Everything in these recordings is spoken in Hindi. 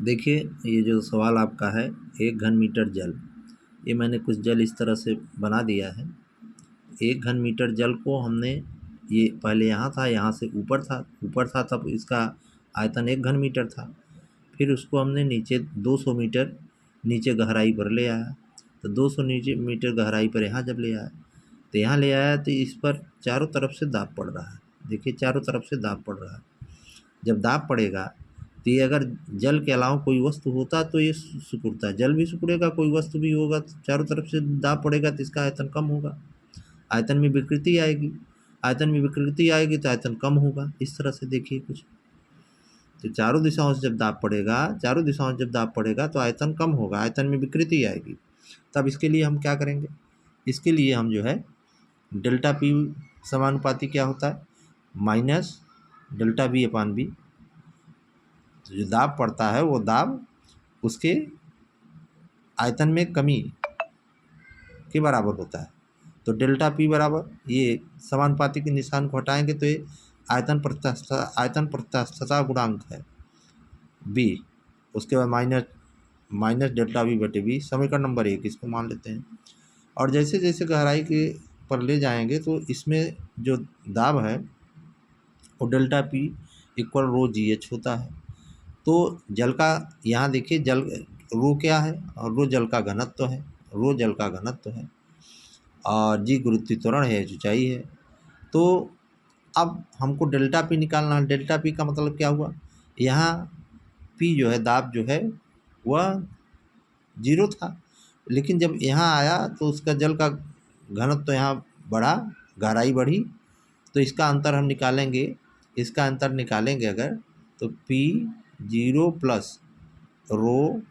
देखिए, ये जो सवाल आपका है, 1 घन मीटर जल, ये मैंने कुछ जल इस तरह से बना दिया है। 1 घन मीटर जल को हमने, ये पहले यहाँ से ऊपर था तब इसका आयतन 1 घन मीटर था। फिर उसको हमने नीचे 200 मीटर नीचे गहराई पर ले आया। तो 200 मीटर गहराई पर यहाँ जब ले आया, तो यहाँ ले आया तो इस पर चारों तरफ से दाब पड़ रहा है। देखिए, चारों तरफ से दाब पड़ रहा है। जब दाब पड़ेगा तो ये अगर जल के अलावा कोई वस्तु होता तो ये सिकुड़ता है, जल भी सिकुड़ेगा, कोई वस्तु भी होगा तो चारों तरफ से दाब पड़ेगा तो इसका आयतन कम होगा, आयतन में विकृति आएगी। आयतन में विकृति आएगी तो आयतन कम होगा। इस तरह से देखिए कुछ, तो चारों दिशाओं से जब दाब पड़ेगा तो आयतन कम होगा, आयतन में विकृति आएगी। तब इसके लिए हम क्या करेंगे? इसके लिए हम जो है डेल्टा पी समानुपाती क्या होता है, माइनस डेल्टा बी अपान बी। तो जो दाब पड़ता है वो दाब उसके आयतन में कमी के बराबर होता है। तो डेल्टा पी बराबर, ये समानुपाती के निशान को हटाएंगे तो ये आयतन प्रत्यास्थता गुणांक है बी। उसके बाद माइनस डेल्टा बी बटे बी, समीकरण नंबर 1 इसको मान लेते हैं। और जैसे जैसे गहराई के पर ले जाएंगे तो इसमें जो दाब है वो डेल्टा पी इक्वल रो जी एच होता है। तो जल का, यहाँ देखिए जल रो क्या है, और रो जल का घनत्व है, और जी गुरुत्वीय त्वरण है, ऊंचाई है। तो अब हमको डेल्टा पी निकालना है। डेल्टा पी का मतलब क्या हुआ, यहाँ पी जो है, दाब जो है वह 0 था, लेकिन जब यहाँ आया तो उसका जल का घनत्व तो यहाँ बढ़ा, गहराई बढ़ी, तो इसका अंतर हम निकालेंगे। अगर तो पी 0 प्लस रो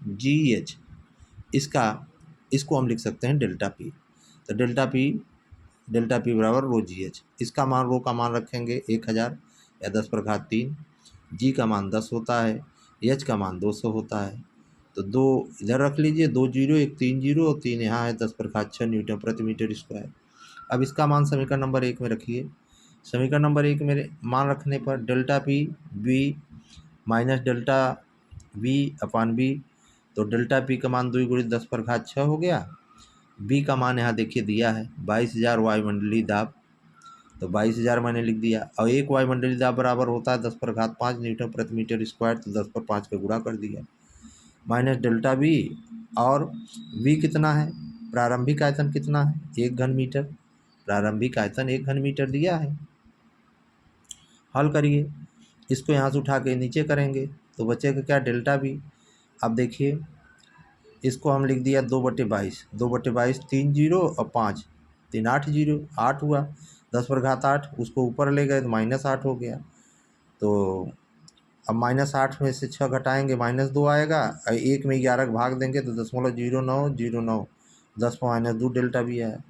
जी एच, इसको हम लिख सकते हैं डेल्टा पी। तो डेल्टा पी बराबर रो जी एच। इसका मान, रो का मान रखेंगे 1000 या 10 पर घात 3, जी का मान 10 होता है, एच का मान 200 होता है। तो 2 इधर रख लीजिए, 2 जीरो, 1 3 जीरो और 3 यहाँ है, 10 पर घात 6 न्यूटन प्रति मीटर स्क्वायर। अब इसका मान समीकरण नंबर 1 में रखिए। समीकरण नंबर 1 में मान रखने पर delta P B minus delta V upon B, तो डेल्टा पी का मान 2 गुणित 10 पर घात 6 हो गया। बी का मान यहाँ देखिए दिया है 22,000 वायुमंडलीय दाब, तो 22,000 मैंने लिख दिया। और एक वायुमंडलीय दाब बराबर होता है 10 पर घात 5 न्यूटन प्रति मीटर स्क्वायर, तो 10 पर 5 का गुणा कर दिया, माइनस डेल्टा बी। और बी कितना है, प्रारंभिक आयतन कितना है, 1 घन मीटर, प्रारंभिक आयतन 1 घन मीटर दिया है। हल करिए, इसको यहाँ से उठा के नीचे करेंगे तो बचेगा क्या, डेल्टा बी। अब देखिए, इसको हम लिख दिया 2/22, 2/22 3 जीरो और 5 3 8 जीरो, 8 हुआ, 10 पर घात 8, उसको ऊपर ले गए तो -8 हो गया। तो अब -8 में से 6 घटाएंगे, -2 आएगा, और 1 में 11 भाग देंगे तो 0.0909, 10 पर -2 डेल्टा बी आया।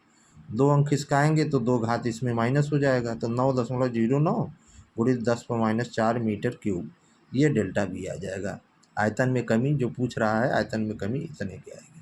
2 अंक खिसकाएंगे तो 2 घात इसमें माइनस हो जाएगा, तो 9.09 गुणित 10 पर -4 मीटर क्यूब, ये डेल्टा बी आ जाएगा। आयतन में कमी जो पूछ रहा है, आयतन में कमी इतने की आएगी।